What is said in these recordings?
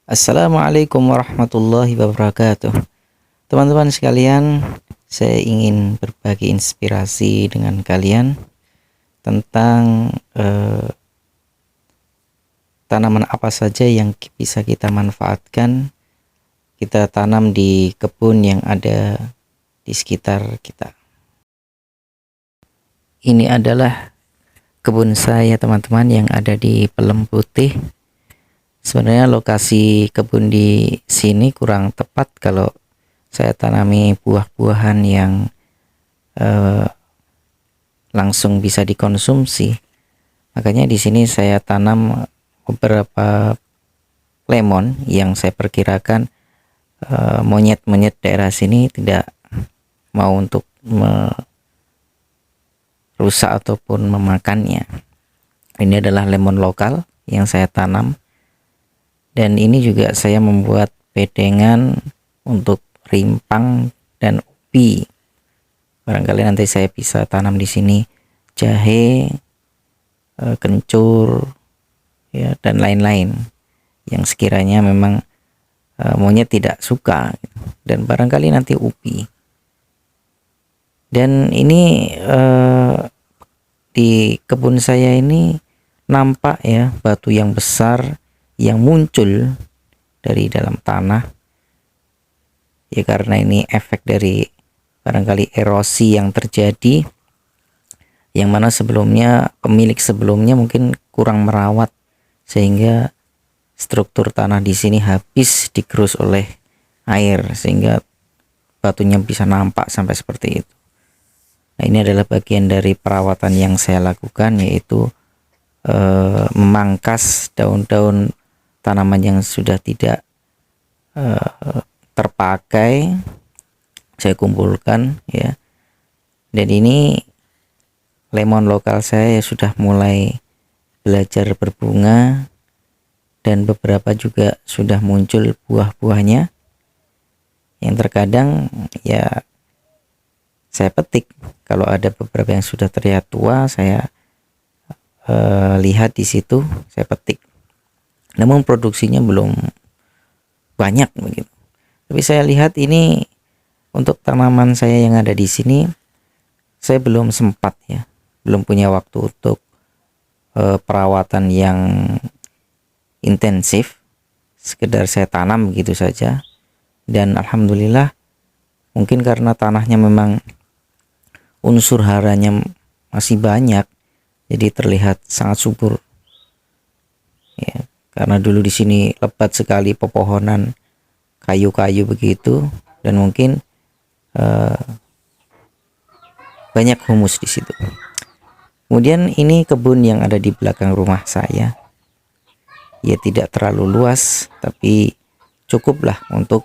Assalamualaikum warahmatullahi wabarakatuh. Teman-teman sekalian, saya ingin berbagi inspirasi dengan kalian tentang tanaman apa saja yang bisa kita manfaatkan, kita tanam di kebun yang ada di sekitar kita. Ini adalah kebun saya, teman-teman, yang ada di Pelem Putih. Sebenarnya lokasi kebun di sini kurang tepat kalau saya tanami buah-buahan yang langsung bisa dikonsumsi. Makanya di sini saya tanam beberapa lemon yang saya perkirakan monyet-monyet daerah sini tidak mau untuk merusak ataupun memakannya. Ini adalah lemon lokal yang saya tanam. Dan ini juga saya membuat bedengan untuk rimpang dan ubi. Barangkali nanti saya bisa tanam di sini jahe, kencur, ya, dan lain-lain yang sekiranya memang monyet tidak suka. Dan barangkali nanti ubi. Dan ini di kebun saya ini nampak ya batu yang besar yang muncul dari dalam tanah, ya karena ini efek dari barangkali erosi yang terjadi, yang mana sebelumnya pemilik sebelumnya mungkin kurang merawat sehingga struktur tanah di sini habis digerus oleh air sehingga batunya bisa nampak sampai seperti itu. Nah, ini adalah bagian dari perawatan yang saya lakukan, yaitu memangkas daun-daun tanaman yang sudah tidak terpakai, saya kumpulkan ya. Dan ini lemon lokal saya sudah mulai belajar berbunga dan beberapa juga sudah muncul buah-buahnya yang terkadang ya saya petik. Kalau ada beberapa yang sudah terlihat tua, saya lihat di situ, saya petik. Namun produksinya belum banyak begitu. Tapi saya lihat ini untuk tanaman saya yang ada di sini, saya belum sempat ya, belum punya waktu untuk perawatan yang intensif. Sekedar saya tanam begitu saja. Dan alhamdulillah, mungkin karena tanahnya memang unsur haranya masih banyak, jadi terlihat sangat subur. Ya. Karena dulu di sini lebat sekali pepohonan kayu-kayu begitu, dan mungkin banyak humus di situ. Kemudian ini kebun yang ada di belakang rumah saya. Ya tidak terlalu luas, tapi cukuplah untuk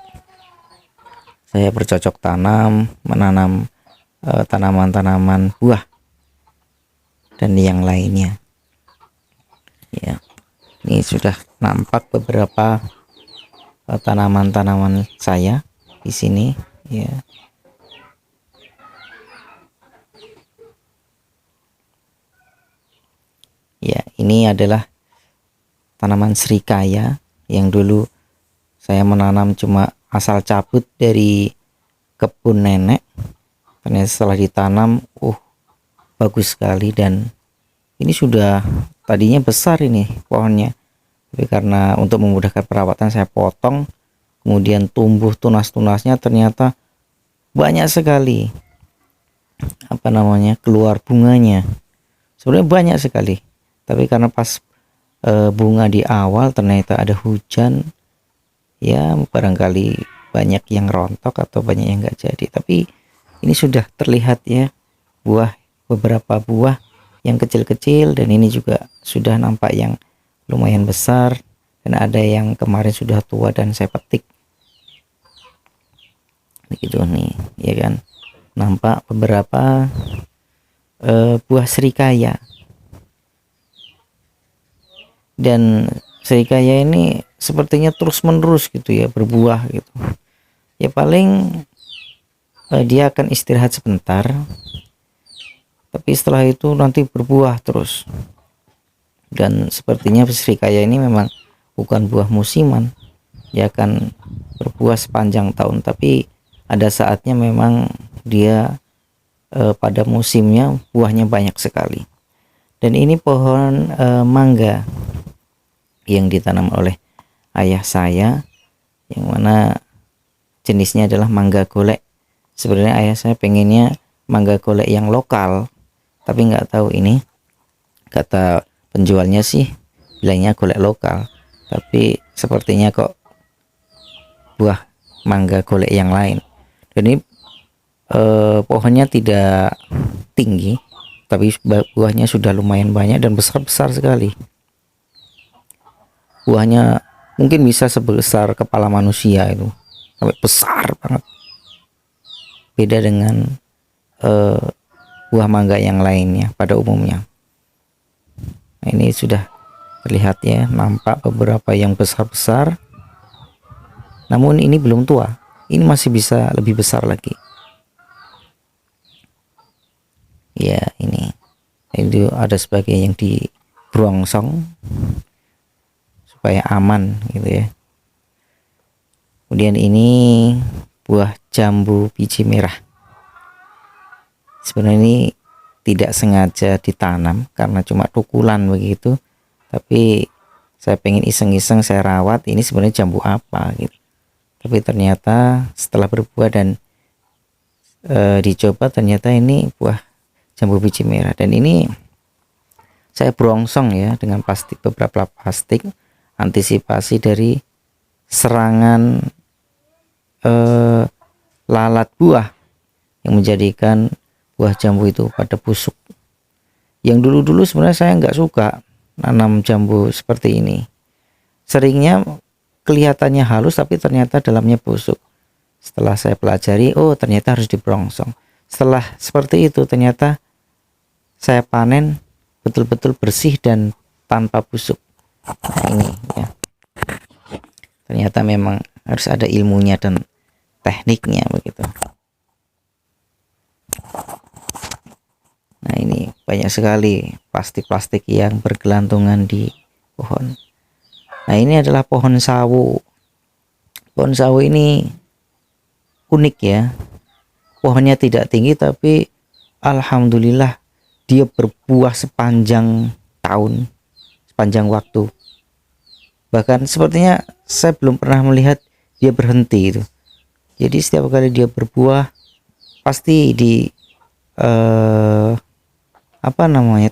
saya bercocok tanam, menanam tanaman-tanaman buah dan yang lainnya. Ya. Ini sudah nampak beberapa tanaman-tanaman saya di sini ya. Ya, ini adalah tanaman serikaya yang dulu saya menanam cuma asal cabut dari kebun nenek. Ternyata setelah ditanam, bagus sekali, dan ini sudah tadinya besar ini pohonnya, tapi karena untuk memudahkan perawatan saya potong, kemudian tumbuh tunas-tunasnya ternyata banyak sekali keluar bunganya. Sebenarnya banyak sekali, tapi karena pas bunga di awal ternyata ada hujan, ya barangkali banyak yang rontok atau banyak yang enggak jadi. Tapi ini sudah terlihat ya beberapa buah yang kecil-kecil, dan ini juga sudah nampak yang lumayan besar, dan ada yang kemarin sudah tua dan saya petik begitu nih ya kan. Nampak beberapa buah serikaya, dan serikaya ini sepertinya terus menerus gitu ya berbuah gitu ya. Paling dia akan istirahat sebentar, tapi setelah itu nanti berbuah terus. Dan sepertinya serikaya ini memang bukan buah musiman, dia akan berbuah sepanjang tahun, tapi ada saatnya memang dia pada musimnya buahnya banyak sekali. Dan ini pohon mangga yang ditanam oleh ayah saya, yang mana jenisnya adalah mangga golek. Sebenarnya ayah saya pengennya mangga golek yang lokal, tapi nggak tahu ini, kata penjualnya sih bilangnya golek lokal, tapi sepertinya kok buah mangga golek yang lain. Dan ini pohonnya tidak tinggi, tapi buahnya sudah lumayan banyak dan besar-besar sekali. Buahnya mungkin bisa sebesar kepala manusia, itu sampai besar banget. Beda dengan buah mangga yang lainnya pada umumnya. Nah, ini sudah terlihat ya, nampak beberapa yang besar-besar. Namun ini belum tua, ini masih bisa lebih besar lagi. Ya, ini itu ada sebagian yang dibrongsong supaya aman gitu ya. Kemudian ini buah jambu biji merah. Sebenarnya ini tidak sengaja ditanam karena cuma tukulan begitu, tapi saya pengen iseng-iseng saya rawat, ini sebenarnya jambu apa gitu. Tapi ternyata setelah berbuah dan dicoba, ternyata ini buah jambu biji merah. Dan ini saya brongsong ya dengan plastik, beberapa plastik, antisipasi dari serangan lalat buah yang menjadikan buah jambu itu pada busuk. Yang dulu-dulu sebenarnya saya nggak suka nanam jambu seperti ini. Seringnya kelihatannya halus tapi ternyata dalamnya busuk. Setelah saya pelajari, oh ternyata harus dibrongsong. Setelah seperti itu ternyata saya panen betul-betul bersih dan tanpa busuk. Nah, ini ya. Ternyata memang harus ada ilmunya dan tekniknya begitu. Nah, ini banyak sekali plastik-plastik yang bergelantungan di pohon. Nah, ini adalah pohon sawo. Pohon sawo ini unik ya. Pohonnya tidak tinggi tapi alhamdulillah dia berbuah sepanjang tahun, sepanjang waktu. Bahkan sepertinya saya belum pernah melihat dia berhenti itu. Jadi setiap kali dia berbuah pasti di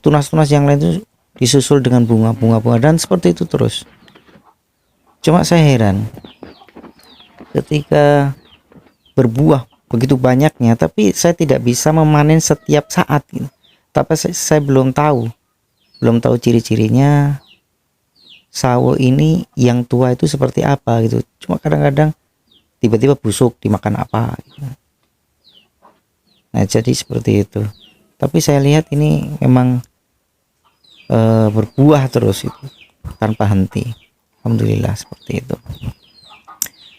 tunas-tunas yang lain itu disusul dengan bunga-bunga dan seperti itu terus. Cuma saya heran ketika berbuah begitu banyaknya, tapi saya tidak bisa memanen setiap saat gitu. Tapi saya belum tahu ciri-cirinya sawo ini yang tua itu seperti apa gitu. Cuma kadang-kadang tiba-tiba busuk dimakan apa gitu. Nah, jadi seperti itu. Tapi saya lihat ini memang berbuah terus itu tanpa henti. Alhamdulillah seperti itu.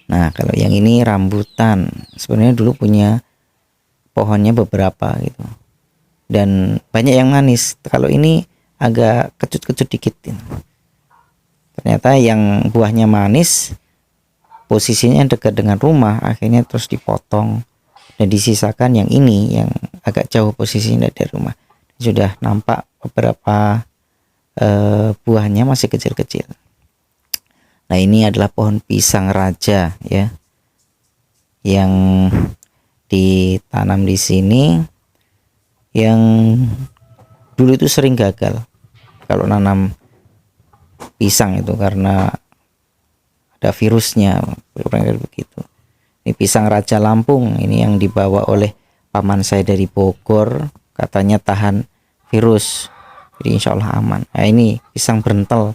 Nah, kalau yang ini rambutan, sebenarnya dulu punya pohonnya beberapa gitu. Dan banyak yang manis. Kalau ini agak kecut-kecut dikit. Ternyata yang buahnya manis, posisinya dekat dengan rumah, akhirnya terus dipotong dan disisakan yang ini yang agak jauh posisinya dari rumah. Sudah nampak beberapa buahnya masih kecil-kecil. Nah, ini adalah pohon pisang raja ya, yang ditanam di sini, yang dulu itu sering gagal kalau nanam pisang itu karena ada virusnya, begitu. Ini pisang raja Lampung, ini yang dibawa oleh paman saya dari Bogor, katanya tahan virus, jadi insya Allah aman. Nah, ini pisang berentel.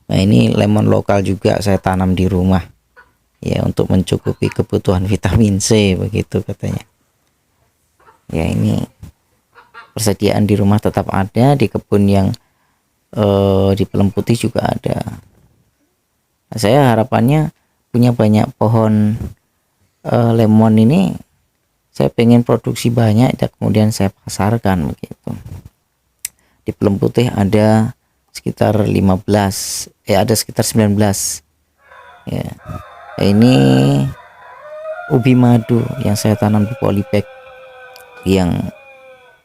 Nah, ini lemon lokal juga saya tanam di rumah ya, untuk mencukupi kebutuhan vitamin C begitu katanya. Ya, ini persediaan di rumah tetap ada, di kebun yang di Pelem Putih juga ada. Nah, saya harapannya punya banyak pohon lemon ini, saya pengen produksi banyak dan kemudian saya pasarkan begitu. Di Pelem Putih ada sekitar 19, ya. Ini ubi madu yang saya tanam di polybag, yang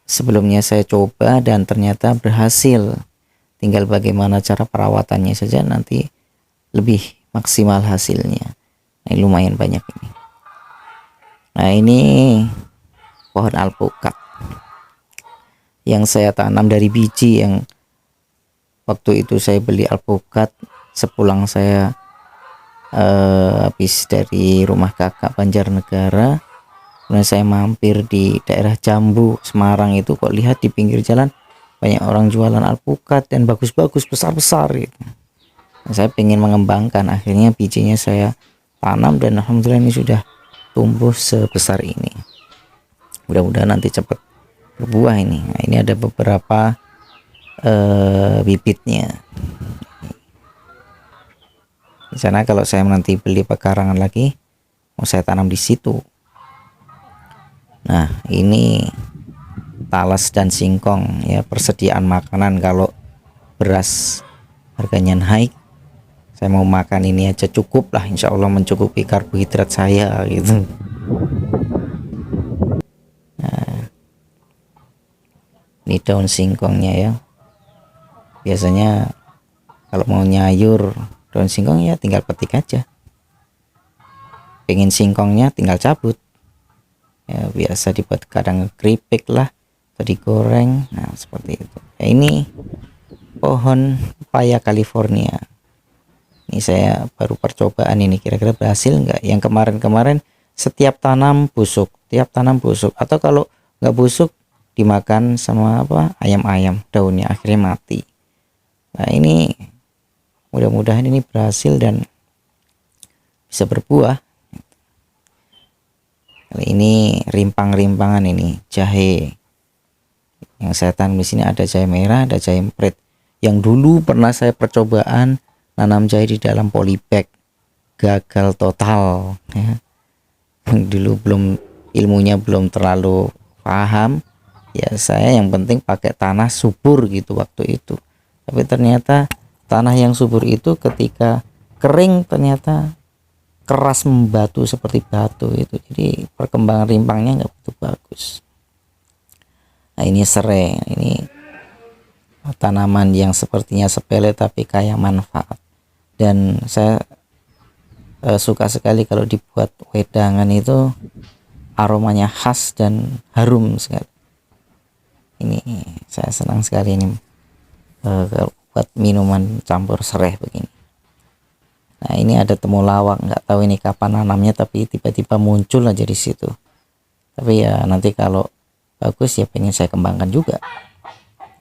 sebelumnya saya coba dan ternyata berhasil. Tinggal bagaimana cara perawatannya saja, nanti lebih maksimal hasilnya. Nah, ini lumayan banyak ini. Nah, ini pohon alpukat yang saya tanam dari biji, yang waktu itu saya beli alpukat sepulang saya habis dari rumah kakak Banjarnegara. Kemudian saya mampir di daerah Jambu, Semarang itu, kok lihat di pinggir jalan banyak orang jualan alpukat dan bagus-bagus, besar-besar gitu. Nah, saya ingin mengembangkan, akhirnya bijinya saya tanam dan alhamdulillah ini sudah tumbuh sebesar ini. Mudah-mudahan nanti cepat berbuah ini. Nah, ini ada beberapa bibitnya. Di sana kalau saya nanti beli pekarangan lagi, mau saya tanam di situ. Nah, ini talas dan singkong ya, persediaan makanan kalau beras harganya naik. Saya mau makan ini aja cukup lah, insya Allah mencukupi karbohidrat saya gitu. Nah, ini daun singkongnya ya. Biasanya kalau mau nyayur daun singkong ya tinggal petik aja. Pengen singkongnya tinggal cabut. Ya, biasa dibuat kadang keripik lah atau digoreng. Nah, seperti itu. Ya, ini pohon pepaya California. Ini saya baru percobaan ini, kira-kira berhasil nggak. Yang kemarin-kemarin setiap tanam busuk, tiap tanam busuk, atau kalau nggak busuk dimakan sama apa, ayam-ayam, daunnya akhirnya mati. Nah, ini mudah-mudahan ini berhasil dan bisa berbuah. Kali ini rimpang-rimpangan, ini jahe yang saya tanam di sini. Ada jahe merah, ada jahe emprit. Yang dulu pernah saya percobaan nanam jahe di dalam polybag, gagal total ya. Dulu ilmunya belum terlalu paham ya, saya yang penting pakai tanah subur gitu waktu itu. Tapi ternyata tanah yang subur itu ketika kering ternyata keras membatu seperti batu itu, jadi perkembangan rimpangnya nggak begitu bagus. Nah, ini serai, ini tanaman yang sepertinya sepele tapi kaya manfaat, dan saya suka sekali kalau dibuat wedangan itu aromanya khas dan harum sekali. Ini saya senang sekali ini kalau buat minuman campur serai begini. Nah, ini ada temulawak, nggak tahu ini kapan nanamnya, tapi tiba-tiba muncul aja di situ. Tapi ya nanti kalau bagus ya pengen saya kembangkan juga.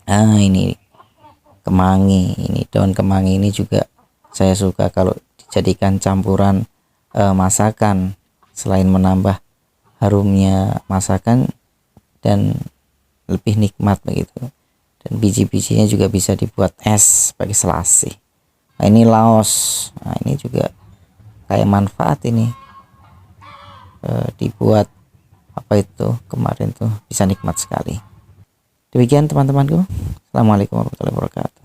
Nah, ini kemangi, ini daun kemangi ini juga saya suka kalau dijadikan campuran masakan, selain menambah harumnya masakan dan lebih nikmat begitu. Dan biji-bijinya juga bisa dibuat es sebagai selasih. Nah, ini laos. Nah, ini juga kayak manfaat ini, dibuat apa itu kemarin tuh, bisa nikmat sekali. Demikian teman-temanku. Assalamualaikum warahmatullahi wabarakatuh.